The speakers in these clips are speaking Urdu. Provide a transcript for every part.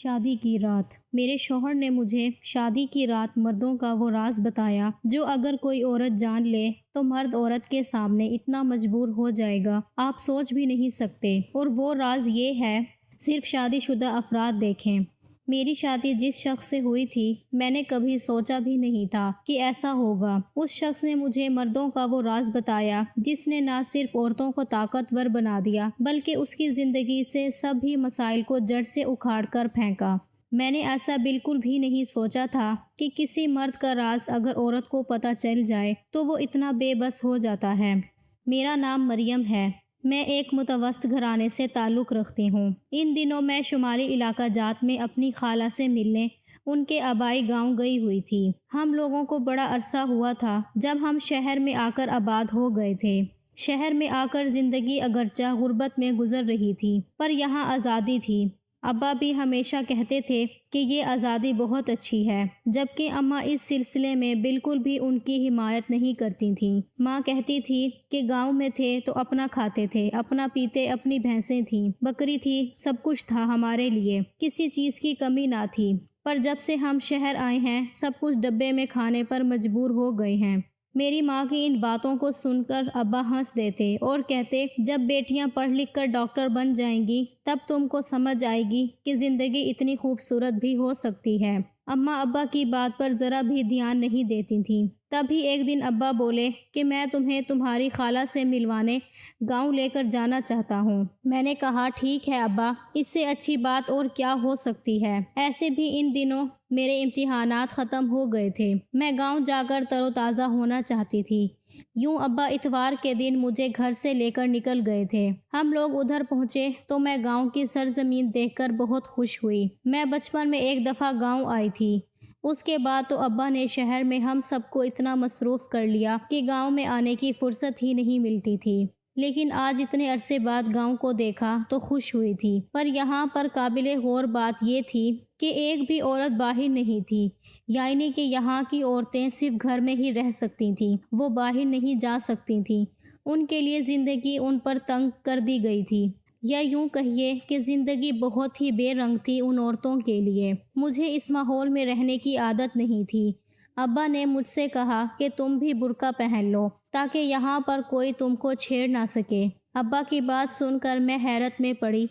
شادی کی رات۔ میرے شوہر نے مجھے شادی کی رات مردوں کا وہ راز بتایا جو اگر کوئی عورت جان لے تو مرد عورت کے سامنے اتنا مجبور ہو جائے گا آپ سوچ بھی نہیں سکتے، اور وہ راز یہ ہے صرف شادی شدہ افراد دیکھیں۔ میری شادی جس شخص سے ہوئی تھی میں نے کبھی سوچا بھی نہیں تھا کہ ایسا ہوگا۔ اس شخص نے مجھے مردوں کا وہ راز بتایا جس نے نہ صرف عورتوں کو طاقتور بنا دیا بلکہ اس کی زندگی سے سبھی مسائل کو جڑ سے اکھاڑ کر پھینکا۔ میں نے ایسا بالکل بھی نہیں سوچا تھا کہ کسی مرد کا راز اگر عورت کو پتہ چل جائے تو وہ اتنا بے بس ہو جاتا ہے۔ میرا نام مریم ہے۔ میں ایک متوسط گھرانے سے تعلق رکھتی ہوں۔ ان دنوں میں شمالی علاقہ جات میں اپنی خالہ سے ملنے ان کے آبائی گاؤں گئی ہوئی تھی۔ ہم لوگوں کو بڑا عرصہ ہوا تھا جب ہم شہر میں آ کر آباد ہو گئے تھے۔ شہر میں آ کر زندگی اگرچہ غربت میں گزر رہی تھی پر یہاں آزادی تھی۔ ابا بھی ہمیشہ کہتے تھے کہ یہ آزادی بہت اچھی ہے، جبکہ اماں اس سلسلے میں بالکل بھی ان کی حمایت نہیں کرتی تھیں۔ ماں کہتی تھی کہ گاؤں میں تھے تو اپنا کھاتے تھے، اپنا پیتے، اپنی بھینسیں تھیں، بکری تھی، سب کچھ تھا ہمارے لیے، کسی چیز کی کمی نہ تھی۔ پر جب سے ہم شہر آئے ہیں سب کچھ ڈبے میں کھانے پر مجبور ہو گئے ہیں۔ میری ماں کی ان باتوں کو سن کر ابا ہنس دیتے اور کہتے جب بیٹیاں پڑھ لکھ کر ڈاکٹر بن جائیں گی تب تم کو سمجھ آئے گی کہ زندگی اتنی خوبصورت بھی ہو سکتی ہے۔ اماں ابا کی بات پر ذرا بھی دھیان نہیں دیتی تھیں۔ تبھی ایک دن ابا بولے کہ میں تمہیں تمہاری خالہ سے ملوانے گاؤں لے کر جانا چاہتا ہوں۔ میں نے کہا ٹھیک ہے ابا، اس سے اچھی بات اور کیا ہو سکتی ہے۔ ایسے بھی ان دنوں میرے امتحانات ختم ہو گئے تھے، میں گاؤں جا کر تر و تازہ ہونا چاہتی تھی۔ یوں ابا اتوار کے دن مجھے گھر سے لے کر نکل گئے تھے۔ ہم لوگ ادھر پہنچے تو میں گاؤں کی سرزمین دیکھ کر بہت خوش ہوئی۔ میں بچپن میں ایک دفعہ گاؤں آئی تھی، اس کے بعد تو ابا نے شہر میں ہم سب کو اتنا مصروف کر لیا کہ گاؤں میں آنے کی فرصت ہی نہیں ملتی تھی۔ لیکن آج اتنے عرصے بعد گاؤں کو دیکھا تو خوش ہوئی تھی۔ پر یہاں پر قابل غور بات یہ تھی کہ ایک بھی عورت باہر نہیں تھی، یعنی کہ یہاں کی عورتیں صرف گھر میں ہی رہ سکتی تھیں، وہ باہر نہیں جا سکتی تھیں۔ ان کے لیے زندگی ان پر تنگ کر دی گئی تھی، یا یوں کہیے کہ زندگی بہت ہی بے رنگ تھی ان عورتوں کے لیے۔ مجھے اس ماحول میں رہنے کی عادت نہیں تھی۔ ابا نے مجھ سے کہا کہ تم بھی برقع پہن لو تاکہ یہاں پر کوئی تم کو چھیڑ نہ سکے۔ ابا کی بات سن کر میں حیرت میں پڑی۔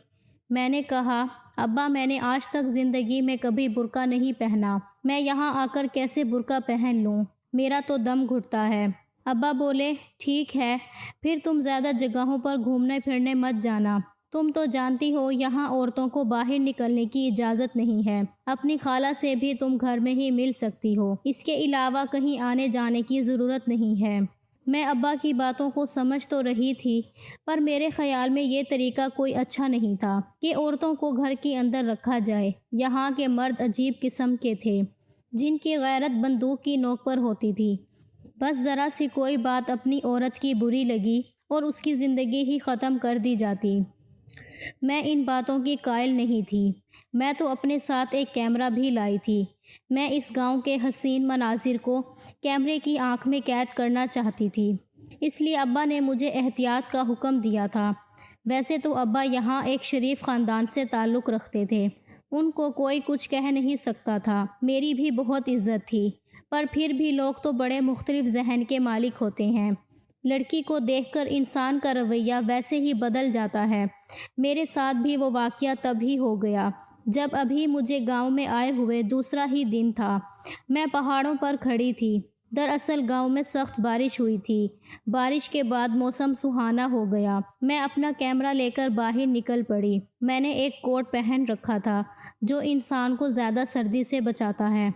میں نے کہا ابا میں نے آج تک زندگی میں کبھی برقع نہیں پہنا، میں یہاں آ کر کیسے برقع پہن لوں، میرا تو دم گھٹتا ہے۔ ابا بولے ٹھیک ہے پھر تم زیادہ جگہوں پر گھومنے پھرنے مت جانا، تم تو جانتی ہو یہاں عورتوں کو باہر نکلنے کی اجازت نہیں ہے، اپنی خالہ سے بھی تم گھر میں ہی مل سکتی ہو، اس کے علاوہ کہیں آنے جانے کی ضرورت نہیں ہے۔ میں ابا کی باتوں کو سمجھ تو رہی تھی پر میرے خیال میں یہ طریقہ کوئی اچھا نہیں تھا کہ عورتوں کو گھر کے اندر رکھا جائے۔ یہاں کے مرد عجیب قسم کے تھے جن کی غیرت بندوق کی نوک پر ہوتی تھی، بس ذرا سی کوئی بات اپنی عورت کی بری لگی اور اس کی زندگی ہی ختم کر دی جاتی۔ میں ان باتوں کی قائل نہیں تھی۔ میں تو اپنے ساتھ ایک کیمرہ بھی لائی تھی۔ میں اس گاؤں کے حسین مناظر کو کیمرے کی آنکھ میں قید کرنا چاہتی تھی، اس لیے ابا نے مجھے احتیاط کا حکم دیا تھا۔ ویسے تو ابا یہاں ایک شریف خاندان سے تعلق رکھتے تھے، ان کو کوئی کچھ کہہ نہیں سکتا تھا، میری بھی بہت عزت تھی، پر پھر بھی لوگ تو بڑے مختلف ذہن کے مالک ہوتے ہیں۔ لڑکی کو دیکھ کر انسان کا رویہ ویسے ہی بدل جاتا ہے۔ میرے ساتھ بھی وہ واقعہ تب ہی ہو گیا جب ابھی مجھے گاؤں میں آئے ہوئے دوسرا ہی دن تھا۔ میں پہاڑوں پر کھڑی تھی۔ دراصل گاؤں میں سخت بارش ہوئی تھی۔ بارش کے بعد موسم سہانا ہو گیا۔ میں اپنا کیمرہ لے کر باہر نکل پڑی۔ میں نے ایک کوٹ پہن رکھا تھا جو انسان کو زیادہ سردی سے بچاتا ہے۔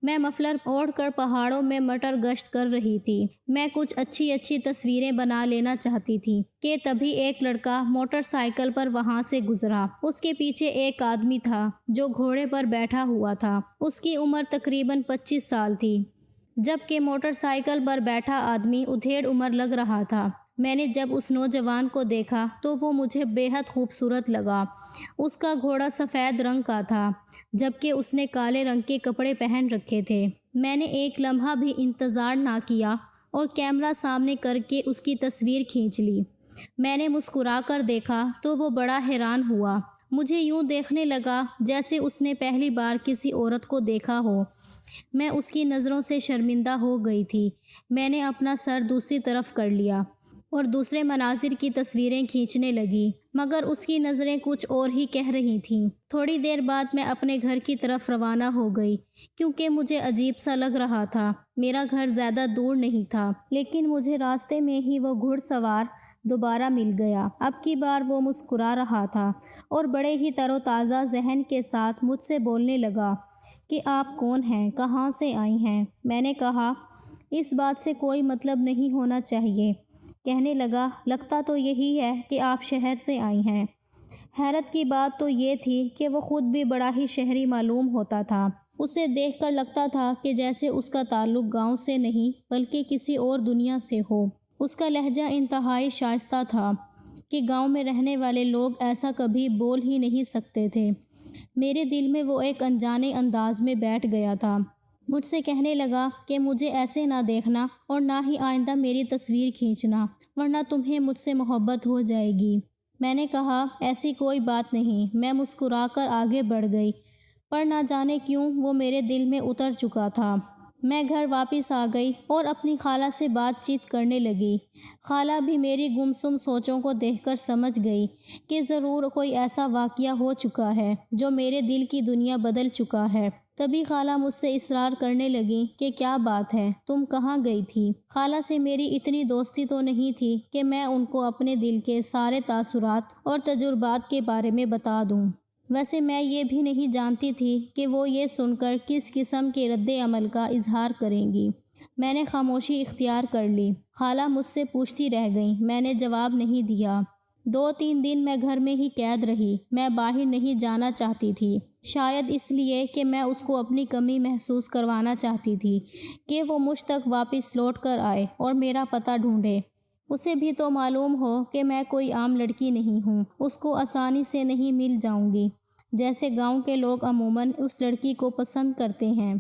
میں مفلر اوڑھ کر پہاڑوں میں مٹر گشت کر رہی تھی۔ میں کچھ اچھی تصویریں بنا لینا چاہتی تھی کہ تبھی ایک لڑکا موٹر سائیکل پر وہاں سے گزرا۔ اس کے پیچھے ایک آدمی تھا جو گھوڑے پر بیٹھا ہوا تھا۔ اس کی عمر تقریباً 25 سال تھی، جبکہ موٹر سائیکل پر بیٹھا آدمی ادھیڑ عمر لگ رہا تھا۔ میں نے جب اس نوجوان کو دیکھا تو وہ مجھے بے حد خوبصورت لگا۔ اس کا گھوڑا سفید رنگ کا تھا جبکہ اس نے کالے رنگ کے کپڑے پہن رکھے تھے۔ میں نے ایک لمحہ بھی انتظار نہ کیا اور کیمرہ سامنے کر کے اس کی تصویر کھینچ لی۔ میں نے مسکرا کر دیکھا تو وہ بڑا حیران ہوا۔ مجھے یوں دیکھنے لگا جیسے اس نے پہلی بار کسی عورت کو دیکھا ہو۔ میں اس کی نظروں سے شرمندہ ہو گئی تھی۔ میں نے اپنا سر دوسری طرف کر لیا اور دوسرے مناظر کی تصویریں کھینچنے لگی، مگر اس کی نظریں کچھ اور ہی کہہ رہی تھیں۔ تھوڑی دیر بعد میں اپنے گھر کی طرف روانہ ہو گئی، کیونکہ مجھے عجیب سا لگ رہا تھا۔ میرا گھر زیادہ دور نہیں تھا، لیکن مجھے راستے میں ہی وہ گھڑ سوار دوبارہ مل گیا۔ اب کی بار وہ مسکرا رہا تھا اور بڑے ہی تر و تازہ ذہن کے ساتھ مجھ سے بولنے لگا کہ آپ کون ہیں، کہاں سے آئی ہیں؟ میں نے کہا اس بات سے کوئی مطلب نہیں ہونا چاہیے۔ کہنے لگا لگتا تو یہی ہے کہ آپ شہر سے آئی ہیں۔ حیرت کی بات تو یہ تھی کہ وہ خود بھی بڑا ہی شہری معلوم ہوتا تھا۔ اسے دیکھ کر لگتا تھا کہ جیسے اس کا تعلق گاؤں سے نہیں بلکہ کسی اور دنیا سے ہو۔ اس کا لہجہ انتہائی شائستہ تھا کہ گاؤں میں رہنے والے لوگ ایسا کبھی بول ہی نہیں سکتے تھے۔ میرے دل میں وہ ایک انجانے انداز میں بیٹھ گیا تھا۔ مجھ سے کہنے لگا کہ مجھے ایسے نہ دیکھنا اور نہ ہی آئندہ میری تصویر کھینچنا، ورنہ تمہیں مجھ سے محبت ہو جائے گی۔ میں نے کہا ایسی کوئی بات نہیں۔ میں مسکرا کر آگے بڑھ گئی، پر نہ جانے کیوں وہ میرے دل میں اتر چکا تھا۔ میں گھر واپس آ گئی اور اپنی خالہ سے بات چیت کرنے لگی۔ خالہ بھی میری گمسم سوچوں کو دیکھ کر سمجھ گئی کہ ضرور کوئی ایسا واقعہ ہو چکا ہے جو میرے دل کی دنیا بدل چکا ہے۔ تبھی خالہ مجھ سے اصرار کرنے لگی کہ کیا بات ہے، تم کہاں گئی تھی؟ خالہ سے میری اتنی دوستی تو نہیں تھی کہ میں ان کو اپنے دل کے سارے تاثرات اور تجربات کے بارے میں بتا دوں۔ ویسے میں یہ بھی نہیں جانتی تھی کہ وہ یہ سن کر کس قسم کے رد عمل کا اظہار کریں گی۔ میں نے خاموشی اختیار کر لی۔ خالہ مجھ سے پوچھتی رہ گئیں، میں نے جواب نہیں دیا۔ 2-3 دن میں گھر میں ہی قید رہی۔ میں باہر نہیں جانا چاہتی تھی، شاید اس لیے کہ میں اس کو اپنی کمی محسوس کروانا چاہتی تھی کہ وہ مجھ تک واپس لوٹ کر آئے اور میرا پتہ ڈھونڈے۔ اسے بھی تو معلوم ہو کہ میں کوئی عام لڑکی نہیں ہوں، اس کو آسانی سے نہیں مل جاؤں گی جیسے گاؤں کے لوگ عموماً اس لڑکی کو پسند کرتے ہیں۔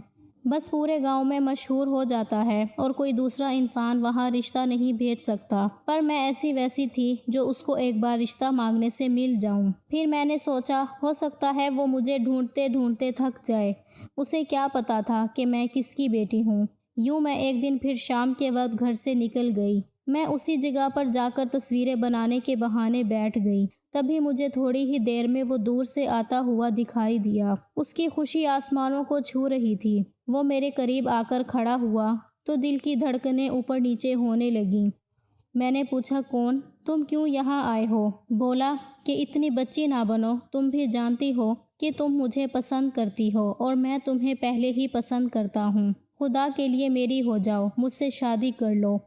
بس پورے گاؤں میں مشہور ہو جاتا ہے اور کوئی دوسرا انسان وہاں رشتہ نہیں بھیج سکتا، پر میں ایسی ویسی تھی جو اس کو ایک بار رشتہ مانگنے سے مل جاؤں۔ پھر میں نے سوچا ہو سکتا ہے وہ مجھے ڈھونڈتے ڈھونڈتے تھک جائے، اسے کیا پتا تھا کہ میں کس کی بیٹی ہوں۔ یوں میں ایک دن پھر شام کے وقت گھر سے نکل گئی۔ میں اسی جگہ پر جا کر تصویریں بنانے کے بہانے بیٹھ گئی۔ تبھی مجھے تھوڑی ہی دیر میں وہ دور سے آتا ہوا دکھائی دیا۔ اس کی خوشی آسمانوں کو چھو رہی تھی۔ وہ میرے قریب آ کر کھڑا ہوا تو دل کی دھڑکنیں اوپر نیچے ہونے لگیں۔ میں نے پوچھا کون؟ تم کیوں یہاں آئے ہو؟ بولا کہ اتنی بچی نہ بنو، تم بھی جانتی ہو کہ تم مجھے پسند کرتی ہو اور میں تمہیں پہلے ہی پسند کرتا ہوں۔ خدا کے لیے میری ہو جاؤ، مجھ سے شادی کر لو۔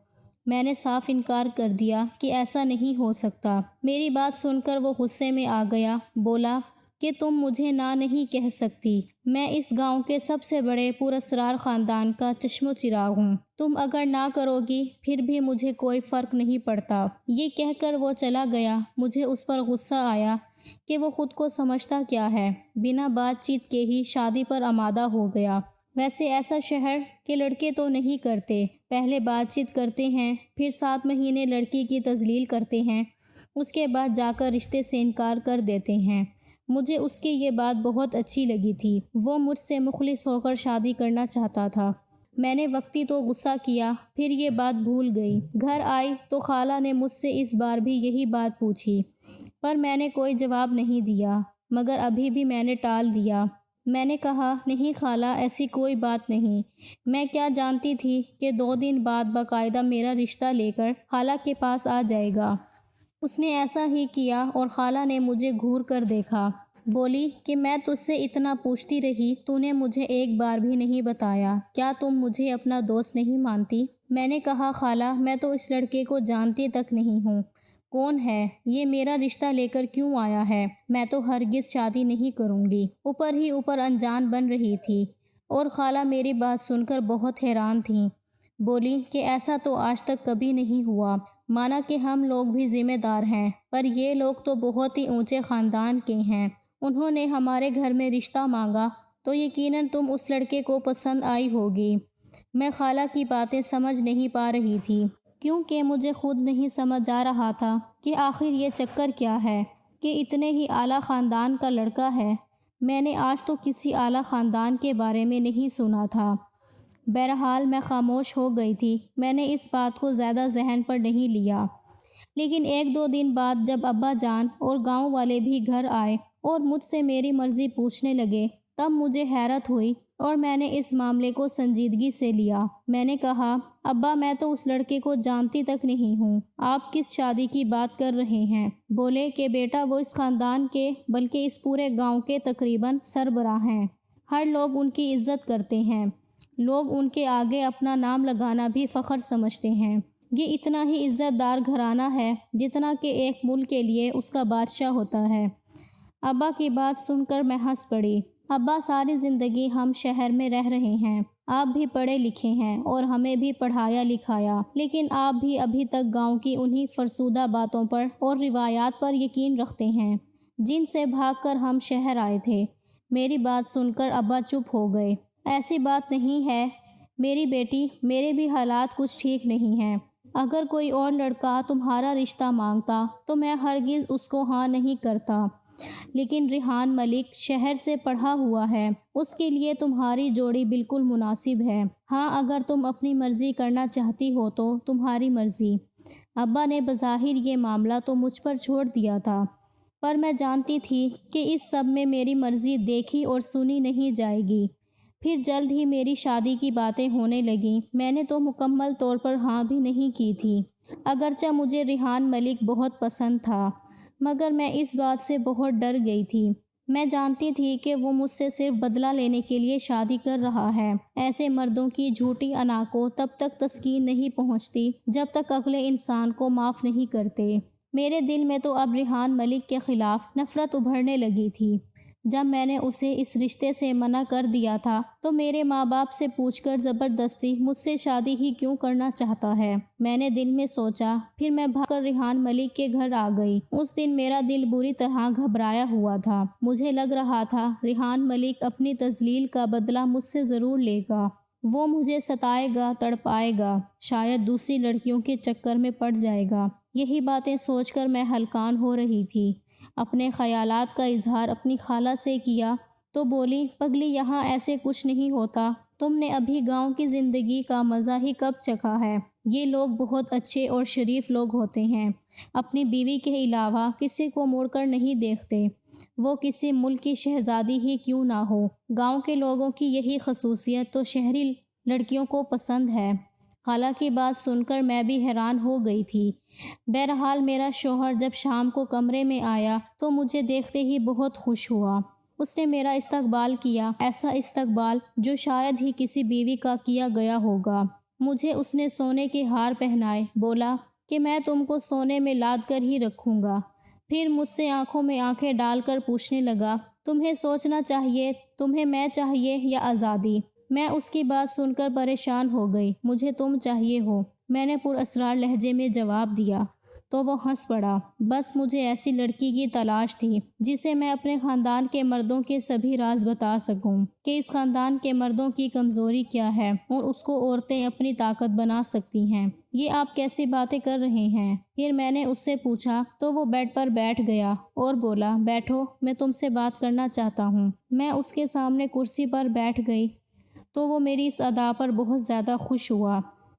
میں نے صاف انکار کر دیا کہ ایسا نہیں ہو سکتا۔ میری بات سن کر وہ غصے میں آ گیا۔ بولا کہ تم مجھے نہ نہیں کہہ سکتی، میں اس گاؤں کے سب سے بڑے پراسرار خاندان کا چشم و چراغ ہوں، تم اگر نہ کرو گی پھر بھی مجھے کوئی فرق نہیں پڑتا۔ یہ کہہ کر وہ چلا گیا۔ مجھے اس پر غصہ آیا کہ وہ خود کو سمجھتا کیا ہے، بنا بات چیت کے ہی شادی پر آمادہ ہو گیا۔ ویسے ایسا شہر کے لڑکے تو نہیں کرتے، پہلے بات چیت کرتے ہیں، پھر 7 مہینے لڑکی کی تذلیل کرتے ہیں، اس کے بعد جا کر رشتے سے انکار کر دیتے ہیں۔ مجھے اس کی یہ بات بہت اچھی لگی تھی۔ وہ مجھ سے مخلص ہو کر شادی کرنا چاہتا تھا۔ میں نے وقتی تو غصہ کیا، پھر یہ بات بھول گئی۔ گھر آئی تو خالہ نے مجھ سے اس بار بھی یہی بات پوچھی، پر میں نے کوئی جواب نہیں دیا، مگر ابھی بھی میں نے ٹال دیا۔ میں نے کہا نہیں خالہ، ایسی کوئی بات نہیں۔ میں کیا جانتی تھی کہ 2 دن بعد باقاعدہ میرا رشتہ لے کر خالہ کے پاس آ جائے گا۔ اس نے ایسا ہی کیا اور خالہ نے مجھے گھور کر دیکھا۔ بولی کہ میں تجھ سے اتنا پوچھتی رہی، تو نے مجھے ایک بار بھی نہیں بتایا، کیا تم مجھے اپنا دوست نہیں مانتی؟ میں نے کہا خالہ میں تو اس لڑکے کو جانتی تک نہیں ہوں، کون ہے، یہ میرا رشتہ لے کر کیوں آیا ہے، میں تو ہرگز شادی نہیں کروں گی۔ اوپر ہی اوپر انجان بن رہی تھی اور خالہ میری بات سن کر بہت حیران تھیں۔ بولی کہ ایسا تو آج تک کبھی نہیں ہوا، مانا کہ ہم لوگ بھی ذمہ دار ہیں، پر یہ لوگ تو بہت ہی اونچے خاندان کے ہیں، انہوں نے ہمارے گھر میں رشتہ مانگا تو یقیناً تم اس لڑکے کو پسند آئی ہوگی۔ میں خالہ کی باتیں سمجھ نہیں پا رہی تھی، کیونکہ مجھے خود نہیں سمجھ آ رہا تھا کہ آخر یہ چکر کیا ہے۔ کہ اتنے ہی اعلیٰ خاندان کا لڑکا ہے۔ میں نے آج تو کسی اعلیٰ خاندان کے بارے میں نہیں سنا تھا۔ بہرحال میں خاموش ہو گئی تھی۔ میں نے اس بات کو زیادہ ذہن پر نہیں لیا، لیکن 1-2 دن بعد جب ابا جان اور گاؤں والے بھی گھر آئے اور مجھ سے میری مرضی پوچھنے لگے، تب مجھے حیرت ہوئی اور میں نے اس معاملے کو سنجیدگی سے لیا۔ میں نے کہا، ابا میں تو اس لڑکے کو جانتی تک نہیں ہوں، آپ کس شادی کی بات کر رہے ہیں؟ بولے کہ بیٹا وہ اس خاندان کے بلکہ اس پورے گاؤں کے تقریباً سربراہ ہیں۔ ہر لوگ ان کی عزت کرتے ہیں، لوگ ان کے آگے اپنا نام لگانا بھی فخر سمجھتے ہیں۔ یہ اتنا ہی عزت دار گھرانہ ہے جتنا کہ ایک ملک کے لیے اس کا بادشاہ ہوتا ہے۔ ابا کی بات سن کر میں ہنس پڑی۔ ابا ساری زندگی ہم شہر میں رہ رہے ہیں، آپ بھی پڑھے لکھے ہیں اور ہمیں بھی پڑھایا لکھایا، لیکن آپ بھی ابھی تک گاؤں کی انہی فرسودہ باتوں پر اور روایات پر یقین رکھتے ہیں جن سے بھاگ کر ہم شہر آئے تھے۔ میری بات سن کر ابا چپ ہو گئے۔ ایسی بات نہیں ہے میری بیٹی، میرے بھی حالات کچھ ٹھیک نہیں ہیں۔ اگر کوئی اور لڑکا تمہارا رشتہ مانگتا تو میں ہرگز اس کو ہاں نہیں کرتا، لیکن ریحان ملک شہر سے پڑھا ہوا ہے، اس کے لیے تمہاری جوڑی بالکل مناسب ہے۔ ہاں اگر تم اپنی مرضی کرنا چاہتی ہو تو تمہاری مرضی۔ ابا نے بظاہر یہ معاملہ تو مجھ پر چھوڑ دیا تھا، پر میں جانتی تھی کہ اس سب میں میری مرضی دیکھی اور سنی نہیں جائے گی۔ پھر جلد ہی میری شادی کی باتیں ہونے لگیں۔ میں نے تو مکمل طور پر ہاں بھی نہیں کی تھی، اگرچہ مجھے ریحان ملک بہت پسند تھا، مگر میں اس بات سے بہت ڈر گئی تھی۔ میں جانتی تھی کہ وہ مجھ سے صرف بدلہ لینے کے لیے شادی کر رہا ہے۔ ایسے مردوں کی جھوٹی انا کو تب تک تسکین نہیں پہنچتی جب تک اگلے انسان کو معاف نہیں کرتے۔ میرے دل میں تو اب ریحان ملک کے خلاف نفرت ابھرنے لگی تھی۔ جب میں نے اسے اس رشتے سے منع کر دیا تھا تو میرے ماں باپ سے پوچھ کر زبردستی مجھ سے شادی ہی کیوں کرنا چاہتا ہے؟ میں نے دل میں سوچا، پھر میں بھاگ کر ریحان ملک کے گھر آ گئی۔ اس دن میرا دل بری طرح گھبرایا ہوا تھا۔ مجھے لگ رہا تھا ریحان ملک اپنی تذلیل کا بدلہ مجھ سے ضرور لے گا۔ وہ مجھے ستائے گا، تڑپائے گا، شاید دوسری لڑکیوں کے چکر میں پڑ جائے گا۔ یہی باتیں سوچ کر میں ہلکان ہو رہی تھی۔ اپنے خیالات کا اظہار اپنی خالہ سے کیا تو بولی، پگلی یہاں ایسے کچھ نہیں ہوتا، تم نے ابھی گاؤں کی زندگی کا مزہ ہی کب چکھا ہے۔ یہ لوگ بہت اچھے اور شریف لوگ ہوتے ہیں، اپنی بیوی کے علاوہ کسی کو مڑ کر نہیں دیکھتے، وہ کسی ملک کی شہزادی ہی کیوں نہ ہو۔ گاؤں کے لوگوں کی یہی خصوصیت تو شہری لڑکیوں کو پسند ہے۔ خالہ کی بات سن کر میں بھی حیران ہو گئی تھی۔ بہرحال میرا شوہر جب شام کو کمرے میں آیا تو مجھے دیکھتے ہی بہت خوش ہوا۔ اس نے میرا استقبال کیا، ایسا استقبال جو شاید ہی کسی بیوی کا کیا گیا ہوگا۔ مجھے اس نے سونے کے ہار پہنائے، بولا کہ میں تم کو سونے میں لاد کر ہی رکھوں گا۔ پھر مجھ سے آنکھوں میں آنکھیں ڈال کر پوچھنے لگا، تمہیں سوچنا چاہیے، تمہیں میں چاہیے یا آزادی؟ میں اس کی بات سن کر پریشان ہو گئی۔ مجھے تم چاہیے ہو، میں نے پراسرار لہجے میں جواب دیا۔ تو وہ ہنس پڑا۔ بس مجھے ایسی لڑکی کی تلاش تھی جسے میں اپنے خاندان کے مردوں کے سبھی راز بتا سکوں کہ اس خاندان کے مردوں کی کمزوری کیا ہے اور اس کو عورتیں اپنی طاقت بنا سکتی ہیں۔ یہ آپ کیسی باتیں کر رہے ہیں؟ پھر میں نے اس سے پوچھا تو وہ بیڈ پر بیٹھ گیا اور بولا، بیٹھو، میں تم سے بات کرنا چاہتا ہوں۔ میں اس کے سامنے کرسی پر بیٹھ گئی تو وہ میری اس ادا پر بہت زیادہ خوش ہوا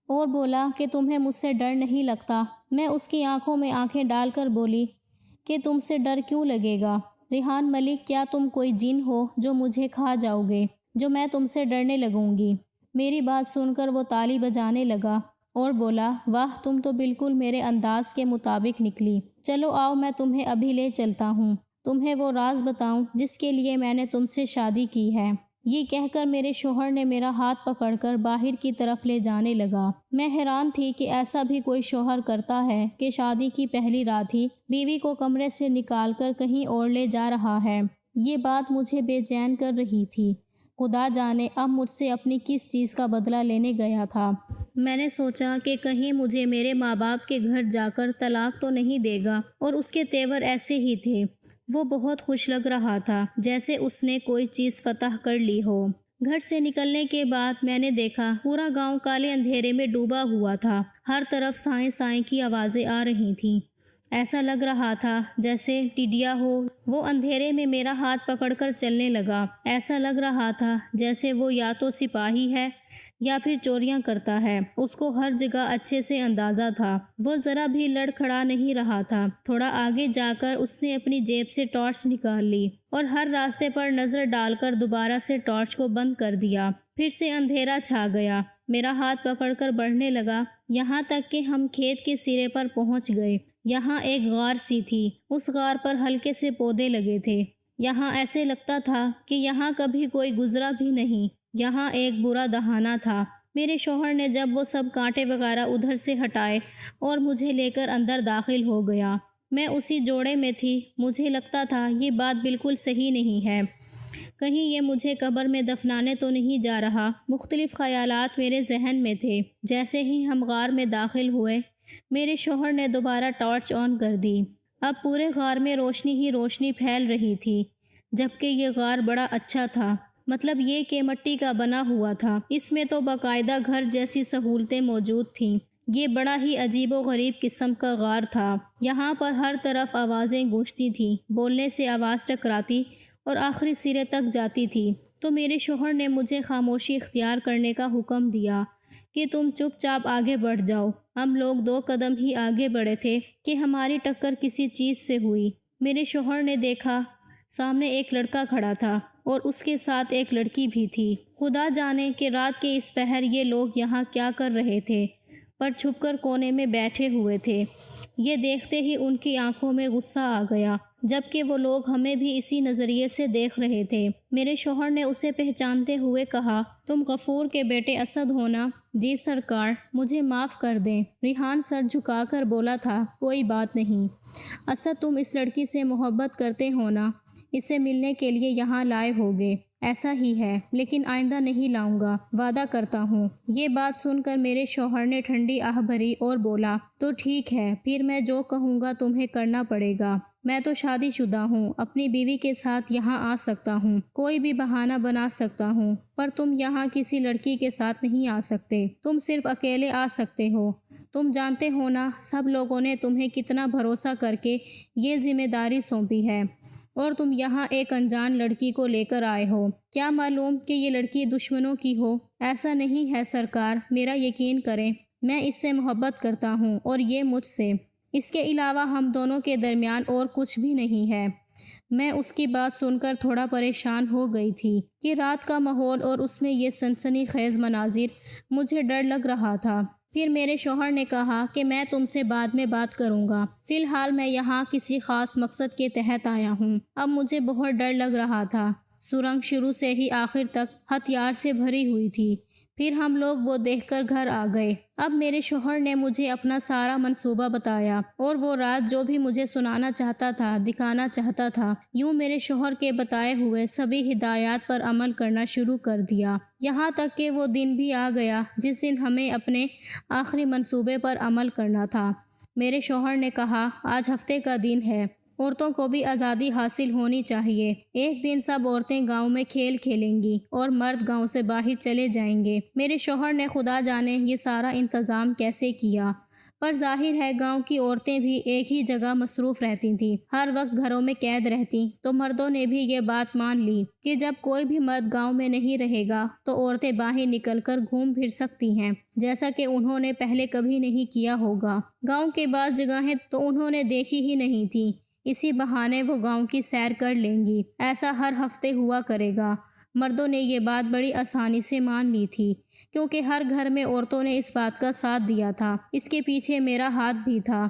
اور بولا کہ تمہیں مجھ سے ڈر نہیں لگتا؟ میں اس کی آنکھوں میں آنکھیں ڈال کر بولی کہ تم سے ڈر کیوں لگے گا؟ ریحان ملک، کیا تم کوئی جن ہو جو مجھے کھا جاؤ گے، جو میں تم سے ڈرنے لگوں گی؟ میری بات سن کر وہ تالی بجانے لگا اور بولا، واہ، تم تو بالکل میرے انداز کے مطابق نکلی۔ چلو آؤ، میں تمہیں ابھی لے چلتا ہوں، تمہیں وہ راز بتاؤں جس کے لیے میں نے تم سے شادی کی ہے۔ یہ کہہ کر میرے شوہر نے میرا ہاتھ پکڑ کر باہر کی طرف لے جانے لگا۔ میں حیران تھی کہ ایسا بھی کوئی شوہر کرتا ہے کہ شادی کی پہلی رات ہی بیوی کو کمرے سے نکال کر کہیں اور لے جا رہا ہے۔ یہ بات مجھے بے چین کر رہی تھی۔ خدا جانے اب مجھ سے اپنی کس چیز کا بدلہ لینے گیا تھا۔ میں نے سوچا کہ کہیں مجھے میرے ماں باپ کے گھر جا کر طلاق تو نہیں دے گا، اور اس کے تیور ایسے ہی تھے۔ وہ بہت خوش لگ رہا تھا، جیسے اس نے کوئی چیز فتح کر لی ہو۔ گھر سے نکلنے کے بعد میں نے دیکھا پورا گاؤں کالے اندھیرے میں ڈوبا ہوا تھا۔ ہر طرف سائیں سائیں کی آوازیں آ رہی تھیں۔ ایسا لگ رہا تھا جیسے ٹڈیا ہو۔ وہ اندھیرے میں میرا ہاتھ پکڑ کر چلنے لگا۔ ایسا لگ رہا تھا جیسے وہ یا تو سپاہی ہے یا پھر چوریاں کرتا ہے۔ اس کو ہر جگہ اچھے سے اندازہ تھا۔ وہ ذرا بھی لڑکھڑا نہیں رہا تھا۔ تھوڑا آگے جا کر اس نے اپنی جیب سے ٹارچ نکال لی اور ہر راستے پر نظر ڈال کر دوبارہ سے ٹارچ کو بند کر دیا۔ پھر سے اندھیرا چھا گیا۔ میرا ہاتھ پکڑ کر بڑھنے لگا، یہاں تک کہ ہم کھیت کے سرے پر پہنچ گئے۔ یہاں ایک غار سی تھی۔ اس غار پر ہلکے سے پودے لگے تھے۔ یہاں ایسے لگتا تھا کہ یہاں کبھی کوئی گزرا بھی نہیں۔ یہاں ایک برا دہانہ تھا۔ میرے شوہر نے جب وہ سب کانٹے وغیرہ ادھر سے ہٹائے اور مجھے لے کر اندر داخل ہو گیا۔ میں اسی جوڑے میں تھی۔ مجھے لگتا تھا یہ بات بالکل صحیح نہیں ہے، کہیں یہ مجھے قبر میں دفنانے تو نہیں جا رہا۔ مختلف خیالات میرے ذہن میں تھے۔ جیسے ہی ہم غار میں داخل ہوئے، میرے شوہر نے دوبارہ ٹارچ آن کر دی۔ اب پورے غار میں روشنی ہی روشنی پھیل رہی تھی، جبکہ یہ غار بڑا اچھا تھا۔ مطلب یہ کہ مٹی کا بنا ہوا تھا۔ اس میں تو باقاعدہ گھر جیسی سہولتیں موجود تھیں۔ یہ بڑا ہی عجیب و غریب قسم کا غار تھا۔ یہاں پر ہر طرف آوازیں گونجتی تھیں، بولنے سے آواز ٹکراتی اور آخری سرے تک جاتی تھی۔ تو میرے شوہر نے مجھے خاموشی اختیار کرنے کا حکم دیا کہ تم چپ چاپ آگے بڑھ جاؤ۔ ہم لوگ 2 قدم ہی آگے بڑھے تھے کہ ہماری ٹکر کسی چیز سے ہوئی۔ میرے شوہر نے دیکھا سامنے ایک لڑکا کھڑا تھا اور اس کے ساتھ ایک لڑکی بھی تھی۔ خدا جانے کہ رات کے اس پہر یہ لوگ یہاں کیا کر رہے تھے، پر چھپ کر کونے میں بیٹھے ہوئے تھے۔ یہ دیکھتے ہی ان کی آنکھوں میں غصہ آ گیا، جبکہ وہ لوگ ہمیں بھی اسی نظریے سے دیکھ رہے تھے۔ میرے شوہر نے اسے پہچانتے ہوئے کہا، تم غفور کے بیٹے اسد ہو نا؟ جی سرکار، مجھے معاف کر دیں۔ ریحان سر جھکا کر بولا تھا، کوئی بات نہیں۔ اسد، تم اس لڑکی سے محبت کرتے ہو نا؟ اسے ملنے کے لیے یہاں لائے ہوگے۔ ایسا ہی ہے، لیکن آئندہ نہیں لاؤں گا، وعدہ کرتا ہوں۔ یہ بات سن کر میرے شوہر نے ٹھنڈی آہ بھری اور بولا، تو ٹھیک ہے، پھر میں جو کہوں گا تمہیں کرنا پڑے گا۔ میں تو شادی شدہ ہوں، اپنی بیوی کے ساتھ یہاں آ سکتا ہوں، کوئی بھی بہانہ بنا سکتا ہوں، پر تم یہاں کسی لڑکی کے ساتھ نہیں آ سکتے۔ تم صرف اکیلے آ سکتے ہو۔ تم جانتے ہو نا سب لوگوں نے تمہیں کتنا بھروسہ کر کے یہ ذمہ داری سونپی ہے، اور تم یہاں ایک انجان لڑکی کو لے کر آئے ہو۔ کیا معلوم کہ یہ لڑکی دشمنوں کی ہو؟ ایسا نہیں ہے سرکار، میرا یقین کریں، میں اس سے محبت کرتا ہوں اور یہ مجھ سے۔ اس کے علاوہ ہم دونوں کے درمیان اور کچھ بھی نہیں ہے۔ میں اس کی بات سن کر تھوڑا پریشان ہو گئی تھی کہ رات کا ماحول اور اس میں یہ سنسنی خیز مناظر، مجھے ڈر لگ رہا تھا۔ پھر میرے شوہر نے کہا کہ میں تم سے بعد میں بات کروں گا، فی الحال میں یہاں کسی خاص مقصد کے تحت آیا ہوں۔ اب مجھے بہت ڈر لگ رہا تھا۔ سرنگ شروع سے ہی آخر تک ہتھیار سے بھری ہوئی تھی۔ پھر ہم لوگ وہ دیکھ کر گھر آ گئے۔ اب میرے شوہر نے مجھے اپنا سارا منصوبہ بتایا اور وہ رات جو بھی مجھے سنانا چاہتا تھا، دکھانا چاہتا تھا، یوں میرے شوہر کے بتائے ہوئے سبھی ہدایات پر عمل کرنا شروع کر دیا، یہاں تک کہ وہ دن بھی آ گیا جس دن ہمیں اپنے آخری منصوبے پر عمل کرنا تھا۔ میرے شوہر نے کہا، آج ہفتے کا دن ہے، عورتوں کو بھی آزادی حاصل ہونی چاہیے۔ ایک دن سب عورتیں گاؤں میں کھیل کھیلیں گی اور مرد گاؤں سے باہر چلے جائیں گے۔ میرے شوہر نے خدا جانے یہ سارا انتظام کیسے کیا، پر ظاہر ہے گاؤں کی عورتیں بھی ایک ہی جگہ مصروف رہتی تھیں، ہر وقت گھروں میں قید رہتی، تو مردوں نے بھی یہ بات مان لی کہ جب کوئی بھی مرد گاؤں میں نہیں رہے گا تو عورتیں باہر نکل کر گھوم پھر سکتی ہیں، جیسا کہ انہوں نے پہلے کبھی نہیں کیا ہوگا۔ گاؤں کے بعض جگہیں تو انہوں نے دیکھی ہی نہیں تھیں، اسی بہانے وہ گاؤں کی سیر کر لیں گی۔ ایسا ہر ہفتے ہوا کرے گا۔ مردوں نے یہ بات بڑی آسانی سے مان لی تھی، کیونکہ ہر گھر میں عورتوں نے اس بات کا ساتھ دیا تھا۔ اس کے پیچھے میرا ہاتھ بھی تھا،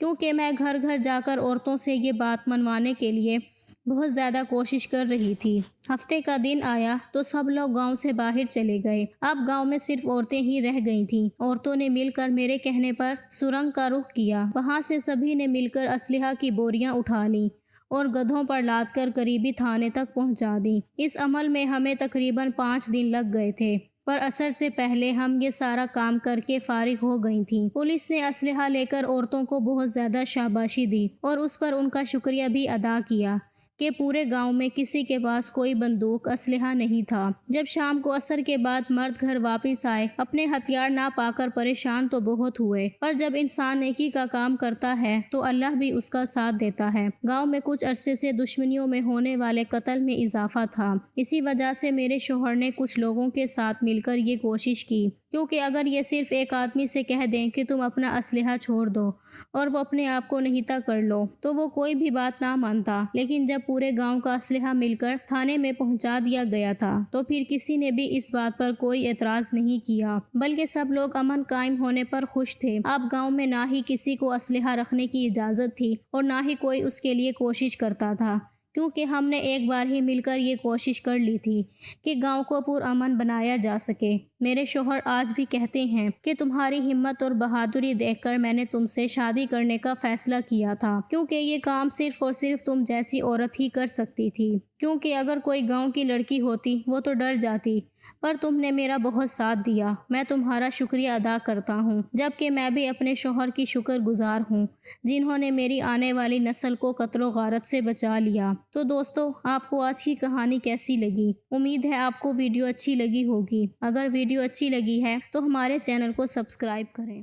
کیونکہ میں گھر گھر جا کر عورتوں سے یہ بات منوانے کے لیے بہت زیادہ کوشش کر رہی تھی۔ ہفتے کا دن آیا تو سب لوگ گاؤں سے باہر چلے گئے۔ اب گاؤں میں صرف عورتیں ہی رہ گئی تھیں۔ عورتوں نے مل کر میرے کہنے پر سرنگ کا رخ کیا۔ وہاں سے سبھی نے مل کر اسلحہ کی بوریاں اٹھا لیں اور گدھوں پر لاد کر قریبی تھانے تک پہنچا دیں۔ اس عمل میں ہمیں تقریباً 5 دن لگ گئے تھے، پر عصر سے پہلے ہم یہ سارا کام کر کے فارغ ہو گئی تھیں۔ پولیس نے اسلحہ لے کر عورتوں کو بہت زیادہ شاباشی دی اور اس پر ان کا شکریہ بھی ادا کیا کہ پورے گاؤں میں کسی کے پاس کوئی بندوق اسلحہ نہیں تھا۔ جب شام کو عصر کے بعد مرد گھر واپس آئے، اپنے ہتھیار نہ پا کر پریشان تو بہت ہوئے، پر جب انسان نیکی کا کام کرتا ہے تو اللہ بھی اس کا ساتھ دیتا ہے۔ گاؤں میں کچھ عرصے سے دشمنیوں میں ہونے والے قتل میں اضافہ تھا۔ اسی وجہ سے میرے شوہر نے کچھ لوگوں کے ساتھ مل کر یہ کوشش کی، کیونکہ اگر یہ صرف ایک آدمی سے کہہ دیں کہ تم اپنا اسلحہ چھوڑ دو اور وہ اپنے آپ کو نہتا کر لو تو وہ کوئی بھی بات نہ مانتا، لیکن جب پورے گاؤں کا اسلحہ مل کر تھانے میں پہنچا دیا گیا تھا تو پھر کسی نے بھی اس بات پر کوئی اعتراض نہیں کیا، بلکہ سب لوگ امن قائم ہونے پر خوش تھے۔ اب گاؤں میں نہ ہی کسی کو اسلحہ رکھنے کی اجازت تھی اور نہ ہی کوئی اس کے لیے کوشش کرتا تھا، کیونکہ ہم نے ایک بار ہی مل کر یہ کوشش کر لی تھی کہ گاؤں کو پرامن بنایا جا سکے۔ میرے شوہر آج بھی کہتے ہیں کہ تمہاری ہمت اور بہادری دیکھ کر میں نے تم سے شادی کرنے کا فیصلہ کیا تھا، کیونکہ یہ کام صرف اور صرف تم جیسی عورت ہی کر سکتی تھی، کیونکہ اگر کوئی گاؤں کی لڑکی ہوتی وہ تو ڈر جاتی، پر تم نے میرا بہت ساتھ دیا۔ میں تمہارا شکریہ ادا کرتا ہوں، جبکہ میں بھی اپنے شوہر کی شکر گزار ہوں جنہوں نے میری آنے والی نسل کو قتل و غارت سے بچا لیا۔ تو دوستو، آپ کو آج کی کہانی کیسی لگی؟ امید ہے آپ کو ویڈیو اچھی لگی ہوگی۔ اگر ویڈیو اچھی لگی ہے تو ہمارے چینل کو سبسکرائب کریں۔